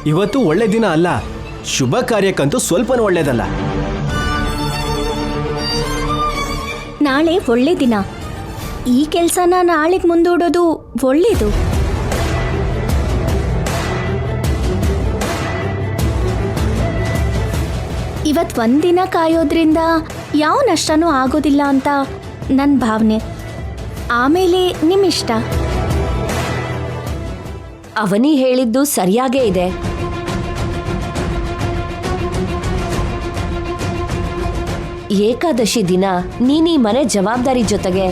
ಇವತ್ತು ಒಳ್ಳೆ ದಿನ ಅಲ್ಲ, ಶುಭ ಕಾರ್ಯಕ್ಕಂತೂ ಸ್ವಲ್ಪನೂ ಒಳ್ಳೇದಲ್ಲ. ನಾಳೆ ಒಳ್ಳೆ ದಿನ, ಈ ಕೆಲಸನ ನಾಳೆಗೆ ಮುಂದೂಡೋದು ಒಳ್ಳೇದು. ಇವತ್ತು ಒಂದಿನ ಕಾಯೋದ್ರಿಂದ ಯಾವ ನಷ್ಟನೂ ಆಗೋದಿಲ್ಲ ಅಂತ ನನ್ನ ಭಾವನೆ. ಆಮೇಲೆ ನಿಮ್ಮಿಷ್ಟ. ಅವನಿ ಹೇಳಿದ್ದು ಸರಿಯಾಗೇ ಇದೆ. ಏಕಾದಶಿ ದಿನ ನೀನೀ ಮನೆ ಜವಾಬ್ದಾರಿ ಜೊತೆಗೆ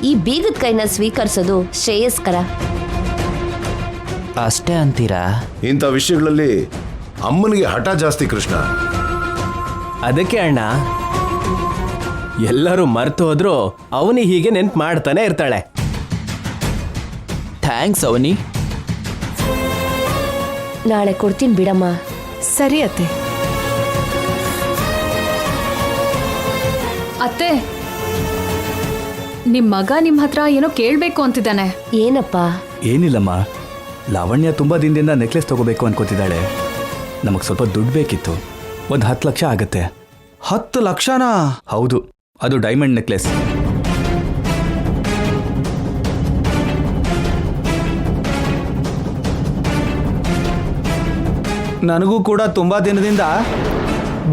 ಈ ಬೀಗದ ಕೈನ ಸ್ವೀಕರಿಸೋದು ಶ್ರೇಯಸ್ಕರ. ಅಷ್ಟೇ ಅಂತೀರಾ? ಇಂಥ ವಿಷಯಗಳಲ್ಲಿ ಅಮ್ಮನಿಗೆ ಹಠ ಜಾಸ್ತಿ ಕೃಷ್ಣ. ಅದಕ್ಕೆ ಅಣ್ಣ, ಎಲ್ಲರೂ ಮರ್ತು ಹೋದ್ರು ಅವನಿ ಹೀಗೆ ನೆನ್ಪು ಮಾಡ್ತಾನೆ ಇರ್ತಾಳೆ. ಥ್ಯಾಂಕ್ಸ್ ಅವನಿ. ನಾಳೆ ಕೊಡ್ತೀನಿ ಬಿಡಮ್ಮ. ಸರಿ ಅತ್ತೆ. ಅತ್ತೆ, ನಿಮ್ ಮಗ ನಿಮ್ ಹತ್ರ ಏನೋ ಕೇಳ್ಬೇಕು ಅಂತಿದ್ದಾನೆ. ಏನಪ್ಪ? ಏನಿಲ್ಲಮ್ಮ, ಲಾವಣ್ಯ ತುಂಬಾ ದಿನದಿಂದ ನೆಕ್ಲೆಸ್ ತಗೋಬೇಕು ಅನ್ಕೋತಿದ್ದಾಳೆ. ನಮಗೆ ಸ್ವಲ್ಪ ದುಡ್ಡು ಬೇಕಿತ್ತು. ಒಂದು 10 ಲಕ್ಷ ಆಗತ್ತೆ. 10 ಲಕ್ಷನಾ? ಹೌದು, ಅದು ಡೈಮಂಡ್ ನೆಕ್ಲೆಸ್. ನನಗೂ ಕೂಡ ತುಂಬಾ ದಿನದಿಂದ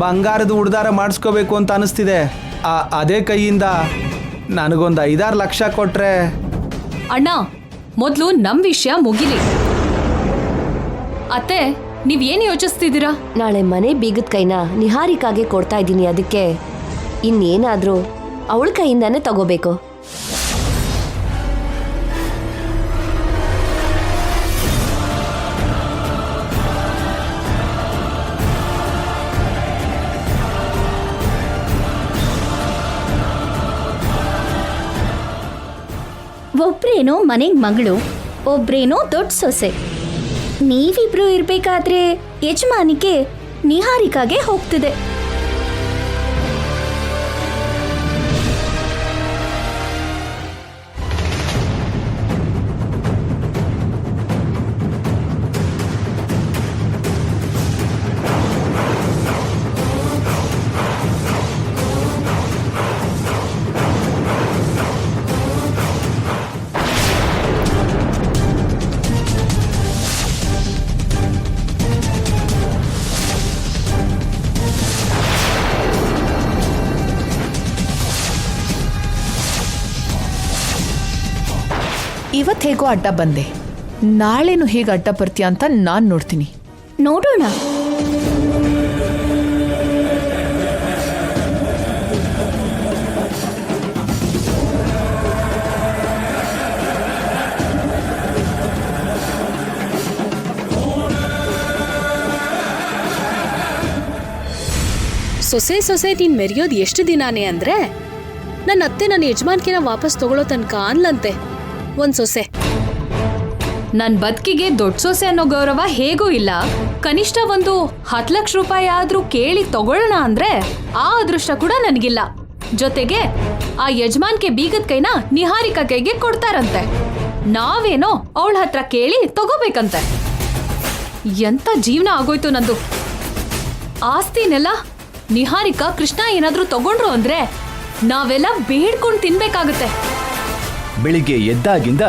ಬಂಗಾರದ ಉಡ್ದಾರ ಮಾಡಿಸ್ಕೋಬೇಕು ಅಂತ ಅನಿಸ್ತಿದೆ. ಅದೇ ಕೈಯಿಂದ ನನಗೊಂದು 5-6 ಲಕ್ಷ ಕೊಟ್ರೆ. ಅಣ್ಣ, ಮೊದ್ಲು ನಮ್ ವಿಷಯ ಮುಗಿಲಿ. ಅತ್ತೆ, ನೀವೇನು ಯೋಚಿಸ್ತಿದ್ದೀರಾ? ನಾಳೆ ಮನೆ ಬೀಗದ ಕೈನ ನಿಹಾರಿಕಾಗೆ ಕೊಡ್ತಾ ಇದ್ದೀನಿ. ಅದಕ್ಕೆ ಇನ್ನೇನಾದ್ರೂ ಅವಳ ಕೈಯಿಂದಾನೇ ತಗೋಬೇಕು. ಒಬ್ರೇನೋ ಮನೆಗ್ ಮಗಳು, ಒಬ್ರೇನೋ ದೊಡ್ಡ ಸೊಸೆ. ನೀವಿಬ್ರು ಇರ್ಬೇಕಾದ್ರೆ ಯಜಮಾನಿಕೆ ನಿಹಾರಿಕಾಗೆ ಹೋಗ್ತಿದೆ. ಇವತ್ತು ಹೇಗೋ ಅಡ್ಡ ಬಂದೆ, ನಾಳೆನು ಹೇಗೆ ಅಡ್ಡ ಬರ್ತೀಯ ಅಂತ ನಾನು ನೋಡ್ತೀನಿ. ನೋಡೋಣ. ಸೊಸೆ ನೀನ್ ಮೆರೆಯೋದು ಎಷ್ಟು ದಿನಾನೇ ಅಂದ್ರೆ, ನನ್ನ ಅತ್ತೆ ನನ್ನ ಯಜಮಾನ್ಕಿನ ವಾಪಸ್ ತಗೊಳ್ಳೋ ತನಕ ಅನ್ಲಂತೆ ಒಂದ್ ಸೊಸೆ. ನನ್ ಬದುಕಿಗೆ ದೊಡ್ಡ ಸೊಸೆ ಅನ್ನೋ ಗೌರವ ಹೇಗೂ ಇಲ್ಲ. ಕನಿಷ್ಠ ಒಂದು 10 ಲಕ್ಷ ರೂಪಾಯಿ ಆದ್ರೂ ಕೇಳಿ ತಗೊಳ್ಳೋಣ ಅಂದ್ರೆ ಆ ಅದೃಷ್ಟ ಕೂಡ ನನಗಿಲ್ಲ. ಜೊತೆಗೆ ಆ ಯಜಮಾನ್ಕೆ ಬೀಗದ ಕೈನ ನಿಹಾರಿಕಾ ಕೈಗೆ ಕೊಡ್ತಾರಂತೆ. ನಾವೇನೋ ಅವಳ ಹತ್ರ ಕೇಳಿ ತಗೋಬೇಕಂತೆ. ಎಂತ ಜೀವನ ಆಗೋಯ್ತು ನಂದು. ಆಸ್ತಿನೆಲ್ಲ ನಿಹಾರಿಕಾ ಕೃಷ್ಣ ಏನಾದ್ರೂ ತಗೊಂಡ್ರು ಅಂದ್ರೆ ನಾವೆಲ್ಲ ಬೇಡ್ಕೊಂಡು ತಿನ್ಬೇಕಾಗತ್ತೆ. ಬೆಳಿಗ್ಗೆ ಎದ್ದಾಗಿಂದ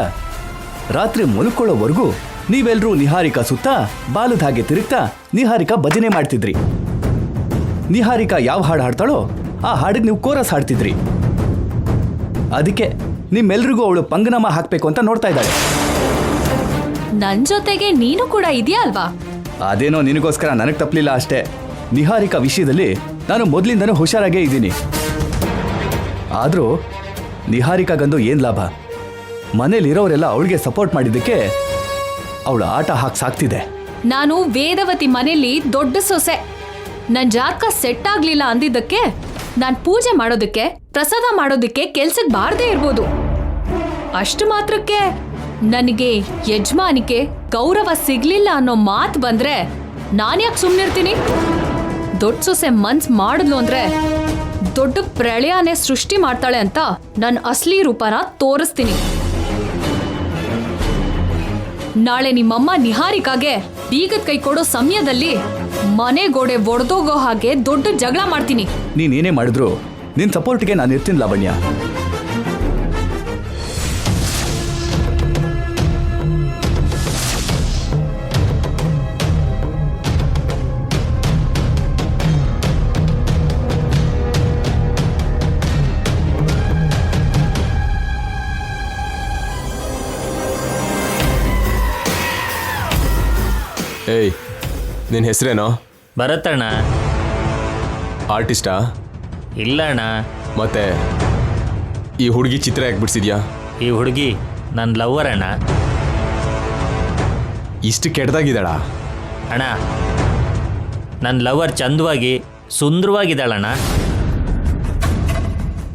ರಾತ್ರಿ ಮಲ್ಕೊಳ್ಳೋವರೆಗೂ ನೀವೆಲ್ಲರೂ ನಿಹಾರಿಕಾ ಸುತ್ತ ಬಾಲದ ಹಾಗೆ ತಿರುಗ್ತಾ ನಿಹಾರಿಕಾ ಭಜನೆ ಮಾಡ್ತಿದ್ರಿ. ನಿಹಾರಿಕಾ ಯಾವ ಹಾಡು ಹಾಡ್ತಾಳೋ ಆ ಹಾಡಿಗೆ ನೀವು ಕೋರಸ್ ಹಾಡ್ತಿದ್ರಿ. ಅದಕ್ಕೆ ನಿಮ್ಮೆಲ್ರಿಗೂ ಅವಳು ಪಂಗನಾಮ ಹಾಕ್ಬೇಕು ಅಂತ ನೋಡ್ತಾ ಇದ್ದಾಳೆ. ನನ್ ಜೊತೆಗೆ ನೀನು ಕೂಡ ಇದೆಯಾ ಅಲ್ವಾ? ಅದೇನೋ ನಿನಗೋಸ್ಕರ ನನಗೆ ತಪ್ಪಲಿಲ್ಲ ಅಷ್ಟೇ. ನಿಹಾರಿಕಾ ವಿಷಯದಲ್ಲಿ ನಾನು ಮೊದಲಿಂದನೂ ಹುಷಾರಾಗೇ ಇದ್ದೀನಿ. ಆದರೂ ನಿಹಾರಿಕಾಗಂದು ಏನು ಲಾಭ? ಮನೇಲಿರೋರೆಲ್ಲ ಅವಳಿಗೆ ಸಪೋರ್ಟ್ ಮಾಡಿದ್ದಕ್ಕೆ ಅವಳ ಆಟ ಹಾಕಿ ಸಾಕ್ತಿದೆ. ನಾನು ವೇದವತಿ ಮನೆಯಲ್ಲಿ ದೊಡ್ಡ ಸೊಸೆ. ನನ್ ಜಾತಕ ಸೆಟ್ ಆಗ್ಲಿಲ್ಲ ಅಂದಿದ್ದಕ್ಕೆ ನಾನ್ ಪೂಜೆ ಮಾಡೋದಕ್ಕೆ ಪ್ರಸಾದ ಮಾಡೋದಕ್ಕೆ ಕೆಲ್ಸಕ್ಕೆ ಬಾರದೇ ಇರ್ಬೋದು. ಅಷ್ಟು ಮಾತ್ರಕ್ಕೆ ನನಗೆ ಯಜಮಾನಿಕೆ ಗೌರವ ಸಿಗ್ಲಿಲ್ಲ ಅನ್ನೋ ಮಾತು ಬಂದ್ರೆ ನಾನ್ಯಾಕೆ ಸುಮ್ಮನಿರ್ತೀನಿ? ದೊಡ್ಡ ಸೊಸೆ ಮನ್ಸ್ ಮಾಡಿದ್ಲು ಅಂದ್ರೆ ದೊಡ್ಡ ಪ್ರಳಯನೇ ಸೃಷ್ಟಿ ಮಾಡ್ತಾಳೆ ಅಂತ ನನ್ನ ಅಸಲಿ ರೂಪನ ತೋರಿಸ್ತೀನಿ. ನಾಳೆ ನಿಮ್ಮಮ್ಮ ನಿಹಾರಿಕಾಗೆ ಬೀಗದ ಕೈ ಕೊಡೋ ಸಮಯದಲ್ಲಿ ಮನೆ ಗೋಡೆ ಒಡೆದೋಗೋ ಹಾಗೆ ದೊಡ್ಡ ಜಗಳ ಮಾಡ್ತೀನಿ. ನೀನೇನೇ ಮಾಡಿದ್ರು ನಿನ್ ಸಪೋರ್ಟ್ಗೆ ನಾನು ಇರ್ತೀನಿ ಲಾವಣ್ಯ. ಏಯ್, ನಿನ್ನ ಹೆಸರೇನೋ? ಭರತಣ್ಣ. ಆರ್ಟಿಸ್ಟಾ? ಇಲ್ಲ ಅಣ್ಣ. ಮತ್ತೆ ಈ ಹುಡುಗಿ ಚಿತ್ರ ಯಾಕೆ ಬಿಡಿಸಿದ್ಯಾ? ಈ ಹುಡುಗಿ ನನ್ನ ಲವ್ವರ್ ಅಣ್ಣ. ಇಷ್ಟು ಕೆಟ್ಟದಾಗಿದ್ದಾಳ? ಅಣ್ಣ, ನನ್ನ ಲವರ್ ಚಂದವಾಗಿ ಸುಂದರವಾಗಿದ್ದಾಳಣ್ಣ.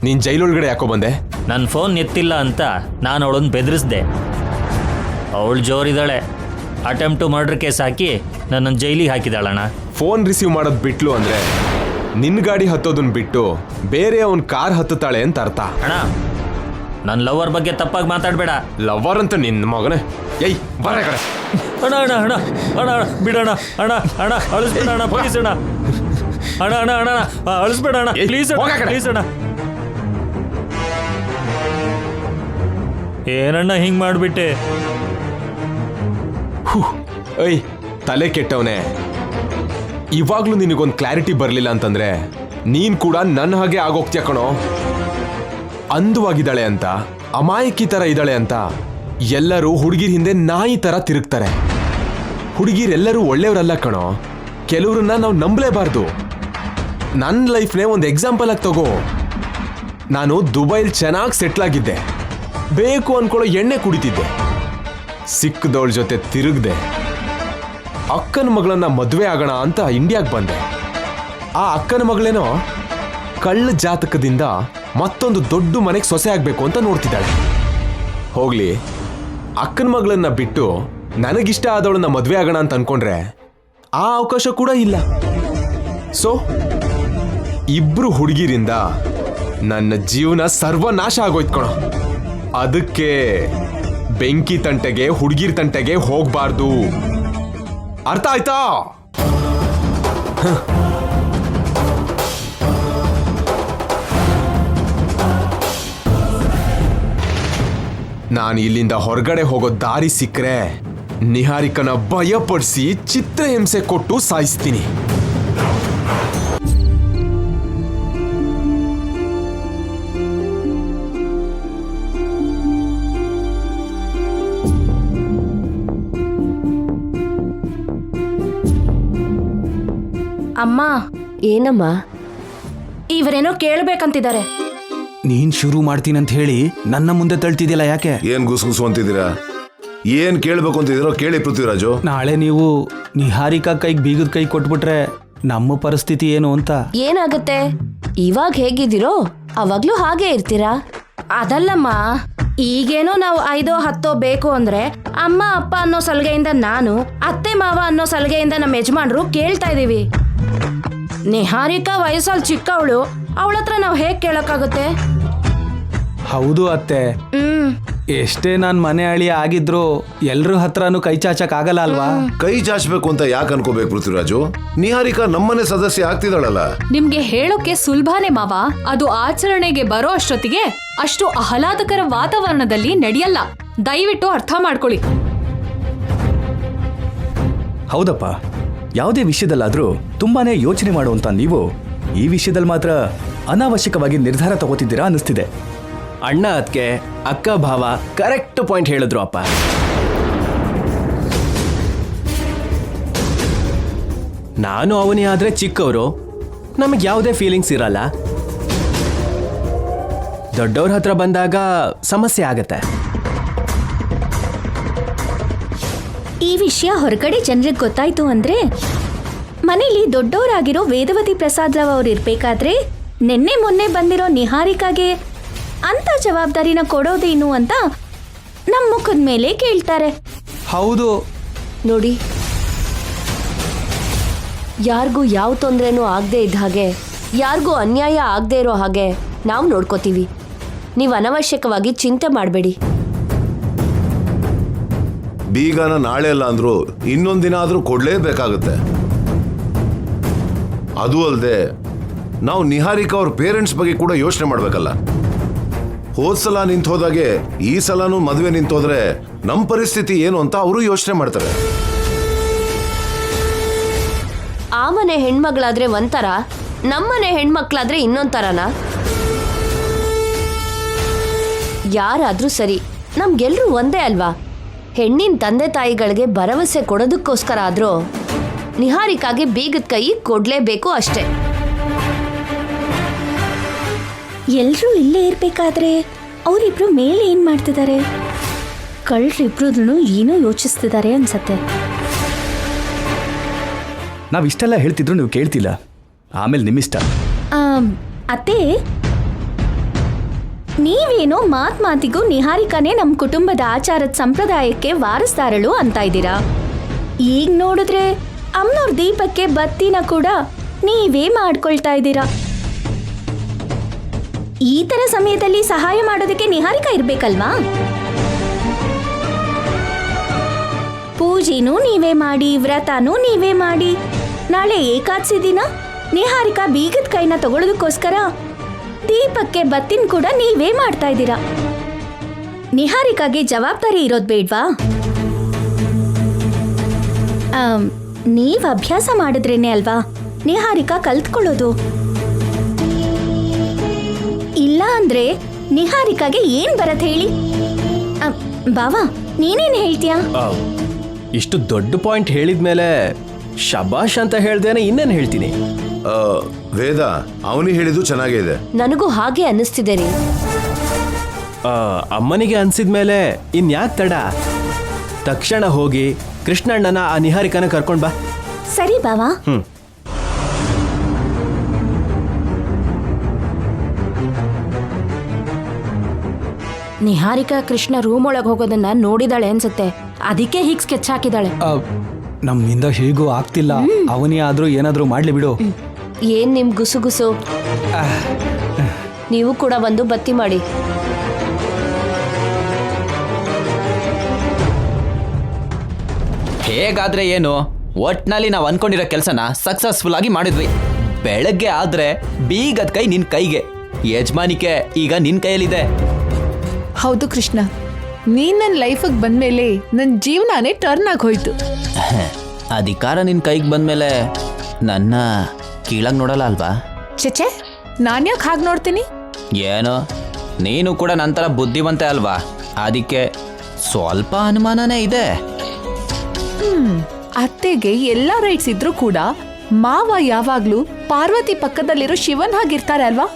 ನೀನು ಜೈಲೊಳಗಡೆ ಯಾಕೋ ಬಂದೆ? ನನ್ನ ಫೋನ್ ಎತ್ತಿಲ್ಲ ಅಂತ ನಾನು ಅವಳನ್ನು ಬೆದರಿಸ್ದೆ. ಅವಳು ಜೋರಿದ್ದಾಳೆ. ಅಟೆಂಪ್ಟ್ ಟು ಮರ್ಡರ್ ಕೇಸ್ ಹಾಕಿ ನನ್ನನ್ನು ಜೈಲಿಗೆ ಹಾಕಿದಾಳಣ್ಣ. ಫೋನ್ ರಿಸೀವ್ ಮಾಡೋದು ಬಿಟ್ಲು ಅಂದರೆ ನಿನ್ನ ಗಾಡಿ ಹತ್ತೋದನ್ನ ಬಿಟ್ಟು ಬೇರೆ ಅವನ ಕಾರ್ ಹತ್ತುತ್ತಾಳೆ ಅಂತ ಅರ್ಥ. ಅಣ್ಣ, ನನ್ನ ಲವರ್ ಬಗ್ಗೆ ತಪ್ಪಾಗಿ ಮಾತಾಡಬೇಡ. ಲವರ್ ಅಂತ ನಿನ್ನ ಮಗನೇ. ಏಯ್, ಬರ ಕಡೆ. ಅಣ್ಣ ಅಣ್ಣ ಅಣ್ಣ ಅಣ್ಣ ಅಣ್ಣ ಬಿಡೋಣ. ಅಣ್ಣ ಅಣ್ಣ ಅಳಿಸ್ಬೇಡ ಅಣ್ಣ, ಪ್ಲೀಸ್ ಅಣ್ಣ. ಅಣ್ಣ ಅಣ್ಣ ಅಣ್ಣ ಅಳಿಸ್ಬೇಡ ಅಣ್ಣ, ಪ್ಲೀಸ್ ಅಣ್ಣ, ಪ್ಲೀಸ್ ಅಣ್ಣ. ಏನಣ್ಣ ಹಿಂಗೆ ಮಾಡಿಬಿಟ್ಟೆ? ಏಯ್, ತಲೆ ಕೆಟ್ಟವನೇ. ಇವಾಗ್ಲೂ ನಿನಗೊಂದು ಕ್ಲಾರಿಟಿ ಬರಲಿಲ್ಲ ಅಂತಂದ್ರೆ ನೀನ್ ಕೂಡ ನನ್ನ ಹಾಗೆ ಆಗೋಗ್ತೀಯ ಕಣೋ. ಅಂದವಾಗಿದ್ದಾಳೆ ಅಂತ, ಅಮಾಯಕಿ ಥರ ಇದ್ದಾಳೆ ಅಂತ ಎಲ್ಲರೂ ಹುಡುಗಿರ ಹಿಂದೆ ನಾಯಿ ಥರ ತಿರುಗ್ತಾರೆ. ಹುಡುಗಿರೆಲ್ಲರೂ ಒಳ್ಳೆಯವರಲ್ಲ ಕಣೋ. ಕೆಲವ್ರನ್ನ ನಾವು ನಂಬಲೇಬಾರ್ದು. ನನ್ನ ಲೈಫ್ನೇ ಒಂದು ಎಕ್ಸಾಂಪಲ್ ಆಗಿ ತಗೋ. ನಾನು ದುಬೈಲ್ ಚೆನ್ನಾಗಿ ಸೆಟ್ಲ್ ಆಗಿದ್ದೆ. ಬೇಕು ಅನ್ಕೊಳ್ಳೋ ಎಣ್ಣೆ ಕುಡಿತಿದ್ದೆ. ಸಿಕ್ಕದವಳ ಜೊತೆ ತಿರುಗ್ದೆ. ಅಕ್ಕನ ಮಗಳನ್ನ ಮದುವೆ ಆಗೋಣ ಅಂತ ಇಂಡಿಯಾಗೆ ಬಂದೆ. ಆ ಅಕ್ಕನ ಮಗಳೇನೋ ಕಳ್ಳ ಜಾತಕದಿಂದ ಮತ್ತೊಂದು ದೊಡ್ಡ ಮನೆಗೆ ಸೊಸೆ ಆಗ್ಬೇಕು ಅಂತ ನೋಡ್ತಿದ್ದಾಳೆ. ಹೋಗ್ಲಿ, ಅಕ್ಕನ ಮಗಳನ್ನ ಬಿಟ್ಟು ನನಗಿಷ್ಟ ಆದವಳನ್ನ ಮದುವೆ ಆಗೋಣ ಅಂತ ಅನ್ಕೊಂಡ್ರೆ ಆ ಅವಕಾಶ ಕೂಡ ಇಲ್ಲ. ಸೊ ಇಬ್ರು ಹುಡುಗಿರಿಂದ ನನ್ನ ಜೀವನ ಸರ್ವನಾಶ ಆಗೋಯ್ತು ಕಣೋ. ಅದಕ್ಕೆ ಬೆಂಕಿ ತಂಟೆಗೆ ಹುಡುಗಿರ್ ತಂಟೆಗೆ ಹೋಗ್ಬಾರ್ದು. ಅರ್ಥ ಆಯ್ತಾ? ನಾನು ಇಲ್ಲಿಂದ ಹೊರಗಡೆ ಹೋಗೋ ದಾರಿ ಸಿಕ್ಕರೆ ನಿಹಾರಿಕನ ಭಯಪಡಿಸಿ ಚಿತ್ರಹಿಂಸೆ ಕೊಟ್ಟು ಸಾಯಿಸ್ತೀನಿ. ಅಮ್ಮ. ಏನಮ್ಮ? ಇವರೇನೋ ಕೇಳ್ಬೇಕಂತಿದ್ದಾರೆ. ನೀನ್ ಶುರು ಮಾಡ್ತೀನಂತ ಹೇಳಿ ನನ್ನ ಮುಂದೆ ತಳ್ತಿದ್ಯಲ್ಲ, ಯಾಕೆ? ಏನ್ ಗುಸುಗುಸು ಅಂತಿದ್ದೀರಾ? ಏನ್ ಕೇಳ್ಬೇಕು ಅಂತಿದ್ದೀರೋ ಕೇಳಿ ಪೃಥ್ವಿರಾಜು. ನಾಳೆ ನೀವು ನಿಹಾರಿಕಾ ಕೈಗೆ ಬೀಗದ ಕೈ ಕೊಟ್ಬಿಟ್ರೆ ನಮ್ಮ ಪರಿಸ್ಥಿತಿ ಏನು ಅಂತ. ಏನಾಗುತ್ತೆ? ಇವಾಗ ಹೇಗಿದ್ದೀರೋ ಅವಾಗ್ಲೂ ಹಾಗೆ ಇರ್ತೀರಾ? ಅದಲ್ಲಮ್ಮ, ಈಗೇನೋ ನಾವು 5-10 ಬೇಕು ಅಂದ್ರೆ ಅಮ್ಮ ಅಪ್ಪ ಅನ್ನೋ ಸಲಹೆಯಿಂದ ನಾನು, ಅತ್ತೆ ಮಾವ ಅನ್ನೋ ಸಲಹೆಯಿಂದ ನಮ್ಮ ಯಜಮಾನ್ರು ಕೇಳ್ತಾ ಇದೀವಿ. ನಿಹಾರಿಕಾ ವಯಸ್ಸಲ್ಲಿ ಚಿಕ್ಕವಳು, ಅವಳ ಹತ್ರ ನಾವು ಹೇಗ್ ಕೇಳಕ್ಕಾಗುತ್ತೆ? ಹೌದು ಅತ್ತೆ, ಎಷ್ಟೇ ನಾನ್ ಮನೆ ಅಳಿಯ ಆಗಿದ್ರು ಎಲ್ರ ಹತ್ರನೂ ಕೈ ಚಾಚಕ್ ಆಗಲ್ಲ ಅಲ್ವಾ? ಕೈ ಚಾಚಬೇಕು ಅಂತ ಯಾಕೆ ಅನ್ಕೋಬೇಕು ಪೃಥ್ವಿರಾಜು? ನಿಹಾರಿಕಾ ನಮ್ಮನೆ ಸದಸ್ಯ ಆಗ್ತಿದ್ದಾಳಲ್ಲ. ನಿಮ್ಗೆ ಹೇಳೋಕೆ ಸುಲಭನೇ ಮಾವ. ಅದು ಆಚರಣೆಗೆ ಬರೋ ಅಷ್ಟೊತ್ತಿಗೆ ಅಷ್ಟು ಆಹ್ಲಾದಕರ ವಾತಾವರಣದಲ್ಲಿ ನಡೆಯಲ್ಲ. ದಯವಿಟ್ಟು ಅರ್ಥ ಮಾಡ್ಕೊಳ್ಳಿ. ಹೌದಪ್ಪ, ಯಾವುದೇ ವಿಷಯದಲ್ಲಾದ್ರೂ ತುಂಬಾನೇ ಯೋಚನೆ ಮಾಡುವಂತ ನೀವು ಈ ವಿಷಯದಲ್ಲಿ ಮಾತ್ರ ಅನಾವಶ್ಯಕವಾಗಿ ನಿರ್ಧಾರ ತಗೋತಿದ್ದೀರಾ ಅನ್ನಿಸ್ತಿದೆ. ಅಣ್ಣ ಅದಕ್ಕೆ ಅಕ್ಕ ಭಾವ ಕರೆಕ್ಟ್ ಪಾಯಿಂಟ್ ಹೇಳಿದ್ರು ಅಪ್ಪ. ನಾನು ಅವನೇ ಆದ್ರೆ ಚಿಕ್ಕವರು, ನಮಗೆ ಯಾವುದೇ ಫೀಲಿಂಗ್ಸ್ ಇರಲ್ಲ. ದೊಡ್ಡವ್ರ ಹತ್ರ ಬಂದಾಗ ಸಮಸ್ಯೆ ಆಗತ್ತೆ. ಈ ವಿಷಯ ಹೊರಗಡೆ ಜನರಿಗೆ ಗೊತ್ತಾಯ್ತು ಅಂದ್ರೆ ಮನೇಲಿ ದೊಡ್ಡವರಾಗಿರೋ ವೇದವತಿ ಪ್ರಸಾದ್ ರಾವ್ ಅವ್ರು ಇರ್ಬೇಕಾದ್ರೆ ನಿನ್ನೆ ಮೊನ್ನೆ ಬಂದಿರೋ ನಿಹಾರಿಕಾಗೆ ಅಂತ ಜವಾಬ್ದಾರಿನ ಕೊಡೋದೇನು ಅಂತ ನಮ್ಮ ಮುಖದ ಮೇಲೆ ಕೇಳ್ತಾರೆ. ಹೌದು ನೋಡಿ, ಯಾರಿಗೂ ಯಾವ ತೊಂದರೆನೂ ಆಗದೆ ಇದ್ದ ಹಾಗೆ, ಯಾರಿಗೂ ಅನ್ಯಾಯ ಆಗದೆ ಇರೋ ಹಾಗೆ ನಾವು ನೋಡ್ಕೋತೀವಿ. ನೀವು ಅನವಶ್ಯಕವಾಗಿ ಚಿಂತೆ ಮಾಡಬೇಡಿ. ಬೀಗನ ನಾಳೆ ಅಲ್ಲ ಅಂದ್ರು ಇನ್ನೊಂದು ದಿನ ಆದ್ರೂ ಕೊಡ್ಲೇಬೇಕಾಗುತ್ತೆ. ಅದು ಅಲ್ಲದೆ ನಾವು ನಿಹಾರಿಕಾ ಅವ್ರ ಪೇರೆಂಟ್ಸ್ ಬಗ್ಗೆ ಕೂಡ ಯೋಚನೆ ಮಾಡ್ಬೇಕಲ್ಲ. ಹೋದ್ಸಲ ನಿಂತೋದಾಗೆ ಈ ಸಲನೂ ಮದುವೆ ನಿಂತೋದ್ರೆ ನಮ್ಮ ಪರಿಸ್ಥಿತಿ ಏನು ಅಂತ ಅವರು ಯೋಚನೆ ಮಾಡ್ತಾರೆ. ಆ ಮನೆ ಹೆಣ್ಮಗಳಾದ್ರೆ ಒಂಥರ, ನಮ್ಮನೆ ಹೆಣ್ಮಕ್ಳಾದ್ರೆ ಇನ್ನೊಂಥರನಾ? ಯಾರಾದ್ರೂ ಸರಿ, ನಮ್ಗೆಲ್ರೂ ಒಂದೇ ಅಲ್ವಾ? ಹೆಣ್ಣಿನ ತಂದೆ ತಾಯಿಗಳಿಗೆ ಭರವಸೆ ಕೊಡೋದಕ್ಕೋಸ್ಕರ ಆದ್ರೂ ನಿಹಾರಿಕಾಗೆ ಬೀಗದ ಕೈ ಕೊಡ್ಲೇಬೇಕು ಅಷ್ಟೇ. ಎಲ್ರೂ ಇಲ್ಲೇ ಇರ್ಬೇಕಾದ್ರೆ ಅವರಿಬ್ರು ಮೇಲೆ ಏನ್ ಮಾಡ್ತಿದ್ದಾರೆ? ಕಳ್ರಿಬ್ರು ಏನೋ ಯೋಚಿಸ್ತಿದ್ದಾರೆ ಅನ್ಸತ್ತೆ. ನಾವು ಇಷ್ಟೆಲ್ಲ ಹೇಳ್ತಿದ್ರು ನೀವು ಕೇಳ್ತಿಲ್ಲ. ಆಮೇಲೆ ನಿಮ್ಮಿಷ್ಟ. ಅತ್ತೆ, ನೀವೇನೋ ಮಾತಿಗೂ ನಿಹಾರಿಕಾನೇ ನಮ್ಮ ಕುಟುಂಬದ ಆಚಾರದ ಸಂಪ್ರದಾಯಕ್ಕೆ ವಾರಸ್ದಾರಳು ಅಂತ ಇದ್ದೀರಾ. ಈಗ ನೋಡಿದ್ರೆ ಅಮ್ಮನವ್ರ ದೀಪಕ್ಕೆ ಬತ್ತಿನ ಕೂಡ ನೀವೇ ಮಾಡ್ಕೊಳ್ತಾ ಇದ್ದೀರಾ. ಈ ತರ ಸಮಯದಲ್ಲಿ ಸಹಾಯ ಮಾಡೋದಕ್ಕೆ ನಿಹಾರಿಕಾ ಇರ್ಬೇಕಲ್ವಾ? ಪೂಜೆನೂ ನೀವೇ ಮಾಡಿ, ವ್ರತನೂ ನೀವೇ ಮಾಡಿ, ನಾಳೆ ಏಕಾದಶಿ ದಿನ ನಿಹಾರಿಕಾ ಬೀಗದ ಕೈನ ತಗೊಳ್ಳೋದಕ್ಕೋಸ್ಕರ ದೀಪಕ್ಕೆ ಬತ್ತಿನ ಕೂಡ ನೀವೇ ಮಾಡ್ತಾ ಇದ್ದೀರಾ. ನಿಹಾರಿಕಾಗೆ ಜವಾಬ್ದಾರಿ ಇರೋದು ಬೇಡ್ವಾ? ನೀವ್ ಅಭ್ಯಾಸ ಮಾಡಿದ್ರೇನೆ ಅಲ್ವಾ ನಿಹಾರಿಕಾ ಕಲ್ತ್ಕೊಳ್ಳೋದು. ಇಲ್ಲ ಅಂದ್ರೆ ನಿಹಾರಿಕಾಗೆ ಏನ್ ಬರತ್ ಹೇಳಿ? ಬಾವಾ, ನೀನೇನ್ ಹೇಳ್ತೀಯಾ? ಇಷ್ಟು ದೊಡ್ಡ ಪಾಯಿಂಟ್ ಹೇಳಿದ್ಮೇಲೆ ಶಬಾಷ್ ಅಂತ ಹೇಳ್ದೇನೆ ಇನ್ನೇನು ಹೇಳ್ತೀನಿ. ವೇದ, ಅವನಿಗೆ ಹೇಳಿದ್ದು ಚೆನ್ನಾಗೇ ಇದೆ. ನನಗೂ ಹಾಗೆ ಅನ್ನಿಸ್ತಿದೆ ರೀ. ಅಮ್ಮನಿಗೆ ಅನ್ಸಿದ್ಮೇಲೆ ಇನ್ಯಾಕ್ ತಡ? ತಕ್ಷಣ ಹೋಗಿ ಕೃಷ್ಣಣ್ಣನ ಆ ನಿಹಾರಿಕನ ಕರ್ಕೊಂಡ್ ಬಾ. ಸರಿ ಬಾವಾ. ನಿಹಾರಿಕಾ ಕೃಷ್ಣ ರೂಮ್ ಒಳಗೆ ಹೋಗೋದನ್ನ ನೋಡಿದಾಳೆ ಅನ್ಸುತ್ತೆ, ಅದಕ್ಕೆ ಹೀಗೆ ಸ್ಕೆಚ್ ಹಾಕಿದಾಳೆ. ನಮ್ಮಿಂದ ಹೇಗೂ ಆಗ್ತಿಲ್ಲ. ಅವನೇ ಆದ್ರೂ ಏನಾದ್ರೂ ಮಾಡ್ಲಿ ಬಿಡು. ಏನ್ ನಿಮ್ ಗುಸುಗುಸು? ನೀವು ಕೂಡ ಒಂದು ಬತ್ತಿ ಮಾಡಿ. ಹೇಗಾದ್ರೆ ಏನು, ಒಟ್ನಲ್ಲಿ ನಾವು ಅನ್ಕೊಂಡಿರೋ ಕೆಲಸನ ಸಕ್ಸಸ್ಫುಲ್ ಆಗಿ ಮಾಡಿದ್ವಿ. ಬೆಳಗ್ಗೆ ಆದ್ರೆ ಬೀಗದ ಕೈ ನಿನ್ ಕೈಗೆ, ಯಜಮಾನಿಕೆ ಈಗ ನಿನ್ ಕೈಯಲ್ಲಿದೆ. ಹೌದು ಕೃಷ್ಣ, ನೀನ್ ನನ್ನ ಲೈಫಿಗೆ ಬಂದ್ಮೇಲೆ ನನ್ನ ಜೀವನನೇ ಟರ್ನ್ ಆಗಿ ಹೋಯ್ತು. ಅಧಿಕಾರ ನಿನ್ ಕೈಗೆ ಬಂದ್ಮೇಲೆ ನನ್ನ ಕೀಳಾಗಿ ನೋಡಲ್ಲ ಅಲ್ವಾ? ಚಚೆ, ನಾನ್ಯಾಕೆ ಹಾಗೆ ನೋಡ್ತೀನಿ? ಏನೋ ನೀನು ಕೂಡ ನಂತರ ಬುದ್ಧಿವಂತೆ ಅಲ್ವಾ, ಅದಕ್ಕೆ ಸ್ವಲ್ಪ ಅನುಮಾನನೇ ಇದೆ. ಅತ್ತೆಗೆ ಎಲ್ಲಾ ರೈಟ್ಸ್ ಇದ್ರೂ ಕೂಡ ಮಾವ ಯಾವಾಗ್ಲೂ ಪಾರ್ವತಿ ಪಕ್ಕದಲ್ಲಿರೋ ಶಿವನ್ ಹಾಗಿರ್ತಾರೆ ಅಲ್ವಾ?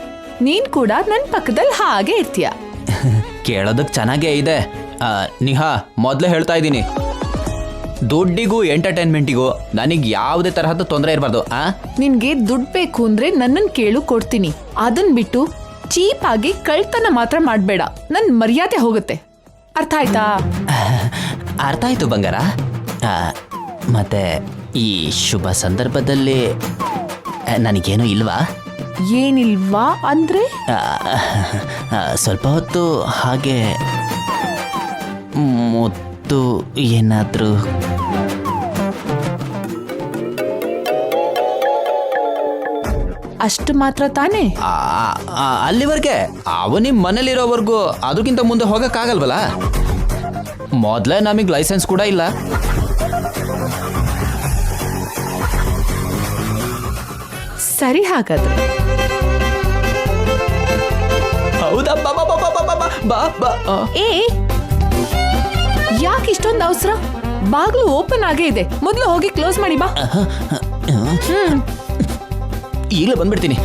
ನೀನ್ ಕೂಡ ನನ್ನ ಪಕ್ಕದಲ್ಲಿ ಹಾಗೆ ಇರ್ತೀಯ. ಕೇಳೋದಕ್ಕೆ ಚೆನ್ನಾಗೇ ಇದೆ. ನಿಹಾ, ಮೊದಲೇ ಹೇಳ್ತಾ ಇದ್ದೀನಿ, ದುಡ್ಡಿಗೂ ಎಂಟರ್ಟೈನ್ಮೆಂಟಿಗೂ ನನಗೆ ಯಾವುದೇ ತರಹದ ತೊಂದರೆ ಇರಬಾರ್ದು. ನಿನ್ಗೆ ದುಡ್ಡು ಬೇಕು ಅಂದ್ರೆ ನನ್ನನ್ನು ಕೇಳು, ಕೊಡ್ತೀನಿ. ಅದನ್ ಬಿಟ್ಟು ಚೀಪ್ ಆಗಿ ಕಳ್ತನ ಮಾತ್ರ ಮಾಡಬೇಡ, ನನ್ನ ಮರ್ಯಾದೆ ಹೋಗುತ್ತೆ. ಅರ್ಥ ಆಯ್ತಾ? ಅರ್ಥ ಆಯ್ತು ಬಂಗಾರ. ಮತ್ತೆ ಈ ಶುಭ ಸಂದರ್ಭದಲ್ಲಿ ನನಗೇನು ಇಲ್ವಾ? ಏನಿಲ್ವಾ ಅಂದ್ರೆ? ಸ್ವಲ್ಪ ಹೊತ್ತು ಹಾಗೆ ಮುತ್ತು ಏನಾದ್ರು? ಅಷ್ಟು ಮಾತ್ರ ತಾನೇ? ಅಲ್ಲಿವರೆಗೆ ಅವನಿ ಮನೇಲಿರೋವರೆಗೂ ಅದಕ್ಕಿಂತ ಮುಂದೆ ಹೋಗಕ್ಕಾಗಲ್ವಲ್ಲ. ಮೊದಲೇ ನಮಗೆ ಲೈಸೆನ್ಸ್ ಕೂಡ ಇಲ್ಲ. ಸರಿ, ಹಾಗಾದ್ರೆ ಹೌದಾ? ಏ, ಯಾಕೆ ಇಷ್ಟೊಂದು ಅವಸರ? ಬಾಗ್ಲು ಓಪನ್ ಆಗೇ ಇದೆ, ಮೊದಲು ಹೋಗಿ ಕ್ಲೋಸ್ ಮಾಡಿ ಬಾ. ಈಗಲೇ ಬಂದ್ಬಿಡ್ತೀನಿ.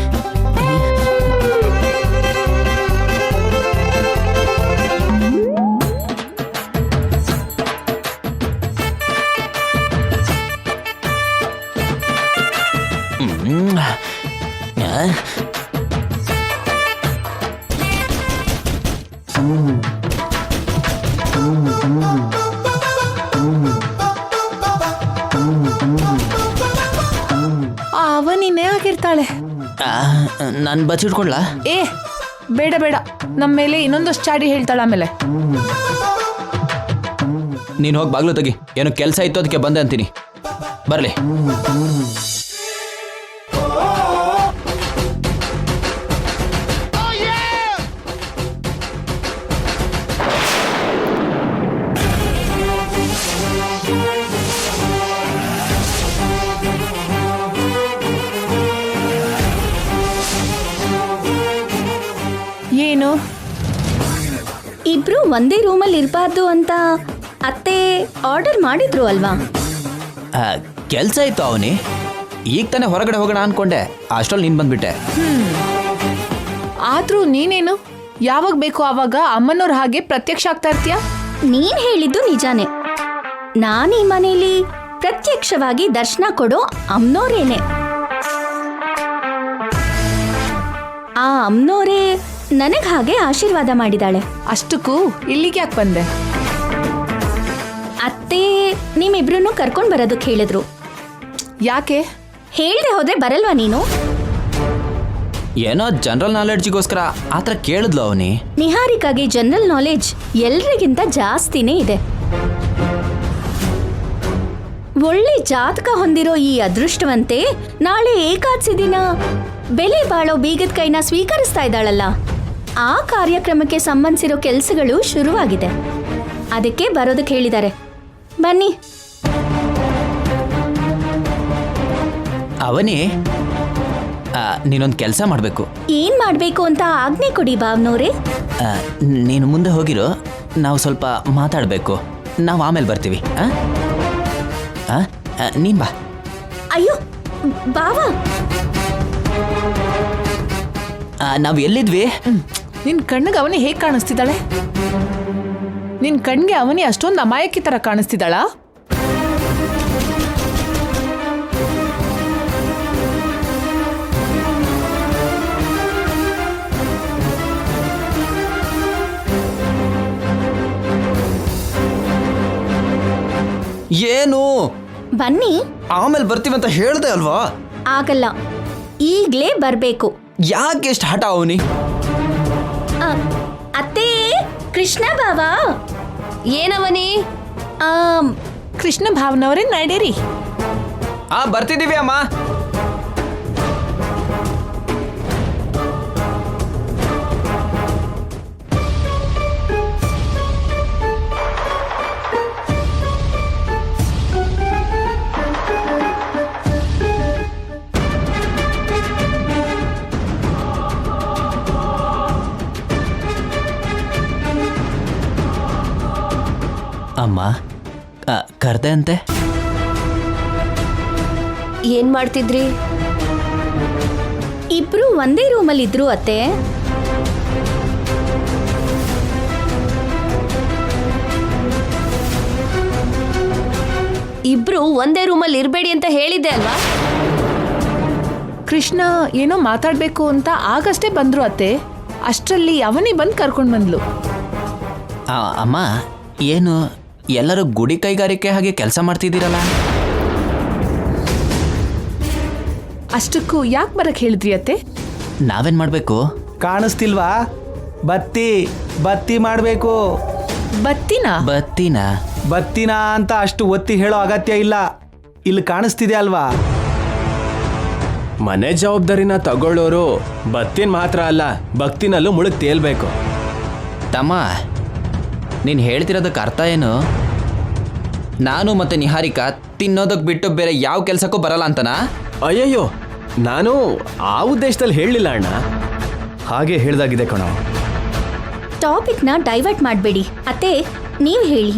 ಅವನಿನ್ನೇ ಆಗಿರ್ತಾಳೆ. ನಾನು ಬಚ್ಚಿಟ್ಕೊಳ್ಳ? ಏ, ಬೇಡ ಬೇಡ, ನಮ್ಮ ಮೇಲೆ ಇನ್ನೊಂದಷ್ಟು ಚಾಡಿ ಹೇಳ್ತಾಳ. ಆಮೇಲೆ ನೀನು ಹೋಗಿ ಬಾಗ್ಲು ತೆಗಿ. ಏನೋ ಕೆಲಸ ಇತ್ತು ಅದಕ್ಕೆ ಬಂದೆ ಅಂತೀನಿ. ಬರಲಿ. ಏನು? ಇಬ್ರು ಒಂದೇ ರೂಮಲ್ಲಿ ಇರಬಾರ್ದು ಅಂತ ಅತ್ತೆ ಆರ್ಡರ್ ಮಾಡಿದ್ರು ಅಲ್ವಾ? ಕೆಲಸ ಇತ್ತು ಅವನಿ. ಈಗ ತಾನೇ ಹೊರಗಡೆ ಹೋಗೋಣ ಅನ್ಕೊಂಡೆ, ಅಷ್ಟರಲ್ಲಿ ನೀನು ಬಂದ್ಬಿಟ್ಟೆ. ಆದ್ರೂ ನೀನೇನು ಯಾವಾಗ ಬೇಕೋ ಆವಾಗ ಅಮ್ಮನವ್ರ ಹಾಗೆ ಪ್ರತ್ಯಕ್ಷ ಆಗ್ತಾ ಇರ್ತೀಯ? ನೀನ್ ಹೇಳಿದ್ದು ನಿಜಾನೇ. ನಾನು ಈ ಮನೇಲಿ ಪ್ರತ್ಯಕ್ಷವಾಗಿ ದರ್ಶನ ಕೊಡೋ ಅಮ್ನೋರೇನೆ. ಆ ಅಮ್ನೋರೇ ನನಗ್ ಹಾಗೆ ಆಶೀರ್ವಾದ ಮಾಡಿದಾಳೆ. ಅಷ್ಟಕ್ಕೂ ಇಲ್ಲಿಗೆ ಯಾಕೆ ಬಂದೆ? ಅತ್ತೆ ನಿಮ್ಮಿಬ್ರನ್ನು ಕರ್ಕೊಂಡ್ ಬರೋದಕ್ಕೆ ಹೇಳಿದ್ರು. ಯಾಕೆ? ಹೇಳ್ದೆ ಹೋದ್ರೆ ಬರಲ್ವಾ ನೀನು? ಏನೋ ಜನರಲ್ ನಾಲೆಡ್ಜಿಗೋಸ್ಕರ ಆ ಥರ ಕೇಳಿದ್ಲು ಅವನಿ. ನಿಹಾರಿಕಾಗೆ ಜನರಲ್ ನಾಲೆಡ್ಜ್ ಎಲ್ರಿಗಿಂತ ಜಾಸ್ತಿನೇ ಇದೆ. ಒಳ್ಳೆ ಜಾತಕ ಹೊಂದಿರೋ ಈ ಅದೃಷ್ಟವಂತೆ ನಾಳೆ ಏಕಾದಶಿ ದಿನ ಬೆಲೆ ಬಾಳೋ ಬೀಗದ ಕೈನ ಸ್ವೀಕರಿಸ್ತಾ ಇದ್ದಾಳಲ್ಲ, ಆ ಕಾರ್ಯಕ್ರಮಕ್ಕೆ ಸಂಬಂಧಿಸಿರೋ ಕೆಲಸಗಳು ಶುರುವಾಗಿದೆ. ಅದಕ್ಕೆ ಬರೋದಕ್ಕೆ ಹೇಳಿದ್ದಾರೆ. ಬನ್ನಿ. ಅವನಿ, ನೀನೊಂದು ಕೆಲಸ ಮಾಡಬೇಕು. ಏನ್ ಮಾಡ್ಬೇಕು ಅಂತ ಆಜ್ಞೆ ಕೊಡಿ ಭಾವನವ್ರೆ. ನೀನು ಮುಂದೆ ಹೋಗಿರೋ, ನಾವು ಸ್ವಲ್ಪ ಮಾತಾಡಬೇಕು. ನಾವು ಆಮೇಲೆ ಬರ್ತೀವಿ. ನೀನ್ ಬಾ. ಅಯ್ಯೋ ಬಾವಾ, ನಾವು ಎಲ್ಲಿದ್ವಿ? ನಿನ್ ಕಣ್ಣಿಗೆ ಅವನಿ ಹೇಗೆ ಕಾಣಿಸ್ತಿದ್ದಾಳೆ? ನಿನ್ ಕಣ್ಗೆ ಅವನಿ ಅಷ್ಟೊಂದು ಅಮಾಯಕಿ ತರ ಕಾಣಿಸ್ತಿದ್ದಾಳ? ಏನು? ಬನ್ನಿ. ಆಮೇಲೆ ಬರ್ತೀವಂತ ಹೇಳ್ದೆ ಅಲ್ವಾ? ಆಗಲ್ಲ, ಈಗ್ಲೇ ಬರ್ಬೇಕು. ಯಾಕೆ ಎಷ್ಟು ಹಠ ಅವನಿ? ಅತ್ತೆ, ಕೃಷ್ಣ ಬಾವಾ. ಏನವನಿ? ಕೃಷ್ಣ ಭಾವನವರೇ ನಡೀರಿ. ಬರ್ತಿದ್ದೀವಿ ಅಮ್ಮ. ಅಮ್ಮ ಕರ್ದೆ ಅಂತೆ. ಏನ್ ಮಾಡ್ತಿದ್ರಿ? ಇಬ್ರು ಒಂದೇ ರೂಮಲ್ಲಿ ಇದ್ರು ಅತ್ತೆ. ಇಬ್ರು ಒಂದೇ ರೂಮಲ್ಲಿ ಇರಬೇಡಿ ಅಂತ ಹೇಳಿದ್ದೆ ಅಲ್ವಾ? ಕೃಷ್ಣ ಏನೋ ಮಾತಾಡ್ಬೇಕು ಅಂತ ಆಗಷ್ಟೇ ಬಂದ್ರು ಅತ್ತೆ. ಅಷ್ಟರಲ್ಲಿ ಅವನಿ ಬಂದು ಕರ್ಕೊಂಡು ಬಂದ್ಲು. ಅಮ್ಮ, ಏನು ಎಲ್ಲರೂ ಗುಡಿ ಕೈಗಾರಿಕೆ ಹಾಗೆ ಕೆಲಸ ಮಾಡ್ತಿದ್ದೀರಲ್ಲ? ಅಷ್ಟಕ್ಕೂ ಯಾಕೆ ಬರಕ್ ಹೇಳಿದ್ರಿ ಅತ್ತೆ? ನಾವೇನ್ ಮಾಡ್ಬೇಕು? ಕಾಣಿಸ್ತಿಲ್ವಾ? ಬತ್ತಿ ಬತ್ತಿ ಮಾಡಬೇಕು. ಬತ್ತಿನ ಬತ್ತಿನ ಅಂತ ಅಷ್ಟು ಒತ್ತಿ ಹೇಳೋ ಅಗತ್ಯ ಇಲ್ಲ. ಇಲ್ಲಿ ಕಾಣಿಸ್ತಿದೆ ಅಲ್ವಾ? ಮನೆ ಜವಾಬ್ದಾರಿನ ತಗೊಳ್ಳೋರು ಬತ್ತಿನ ಮಾತ್ರ ಅಲ್ಲ, ಭಕ್ತಿನಲ್ಲೂ ಮುಳುಗ್ ತೇಲ್ಬೇಕು. ತಮ್ಮ, ನೀನು ಹೇಳ್ತಿರೋದಕ್ಕೆ ಅರ್ಥ ಏನು? ನಾನು ಮತ್ತೆ ನಿಹಾರಿಕಾ ತಿನ್ನೋದಕ್ಕೆ ಬಿಟ್ಟು ಬೇರೆ ಯಾವ ಕೆಲಸಕ್ಕೂ ಬರಲ್ಲ ಅಂತನಾ? ಅಯ್ಯಯ್ಯೋ, ನಾನು ಆ ಉದ್ದೇಶದಲ್ಲಿ ಹೇಳಲಿಲ್ಲ ಅಣ್ಣ. ಹಾಗೆ ಹೇಳ್ದಾಗಿದೆ ಕಣೋ. ಟಾಪಿಕ್ನ ಡೈವರ್ಟ್ ಮಾಡಬೇಡಿ. ಅತ್ತೆ, ನೀವು ಹೇಳಿ.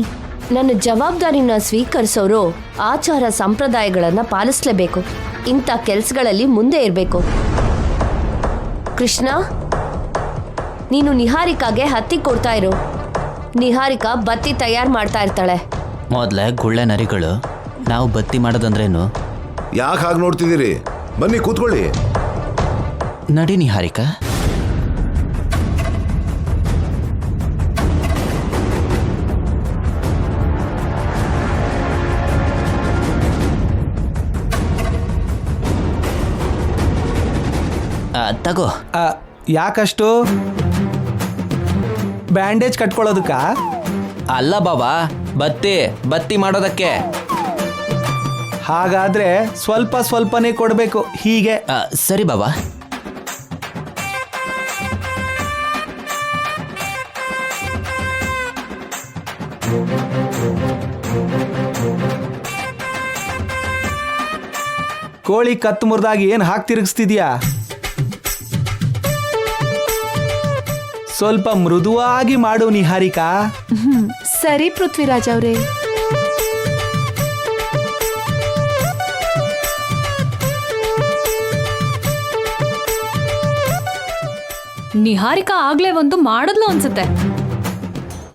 ನನ್ನ ಜವಾಬ್ದಾರಿನ ಸ್ವೀಕರಿಸೋರು ಆಚಾರ ಸಂಪ್ರದಾಯಗಳನ್ನ ಪಾಲಿಸಲೇಬೇಕು. ಇಂಥ ಕೆಲಸಗಳಲ್ಲಿ ಮುಂದೆ ಇರಬೇಕು. ಕೃಷ್ಣ, ನೀನು ನಿಹಾರಿಕಾಗೆ ಹತ್ತಿ ಕೊಡ್ತಾ ಇರು. ನಿಹಾರಿಕಾ ಬತ್ತಿ ತಯಾರು ಮಾಡ್ತಾ ಇರ್ತಾಳೆ. ಮೊದಲೇ ಗುಳ್ಳೆ ನರಿಗಳು, ನಾವು ಬತ್ತಿ ಮಾಡೋದಂದ್ರೇನು? ಯಾಕೆ ಹಾಗೆ ನೋಡ್ತಿದ್ದೀರಿ? ಬನ್ನಿ ಕೂತ್ಕೊಳ್ಳಿ. ನಡಿ ನಿಹಾರಿಕಾ. ತಗೋ. ಯಾಕಷ್ಟು? ಬ್ಯಾಂಡೇಜ್ ಕಟ್ಕೊಳ್ಳೋದಕ್ಕ? ಅಲ್ಲ ಬಾಬಾ, ಬತ್ತಿ ಬತ್ತಿ ಮಾಡೋದಕ್ಕೆ. ಹಾಗಾದ್ರೆ ಸ್ವಲ್ಪ ಸ್ವಲ್ಪನೇ ಕೊಡಬೇಕು ಹೀಗೆ. ಸರಿ ಬಾಬಾ. ಕೋಳಿ ಕತ್ತು ಮುರಿದಾಗಿ ಏನು ಹಾಕಿ ತಿರುಗಿಸ್ತಿದ್ಯಾ? ಸ್ವಲ್ಪ ಮೃದುವಾಗಿ ಮಾಡು ನಿಹಾರಿಕಾ. ಸರಿ ಪೃಥ್ವಿರಾಜ್ ಅವರೇ. ನಿಹಾರಿಕಾ ಆಗ್ಲೇ ಒಂದು ಮಾಡಿದ್ಲು ಅನ್ಸುತ್ತೆ.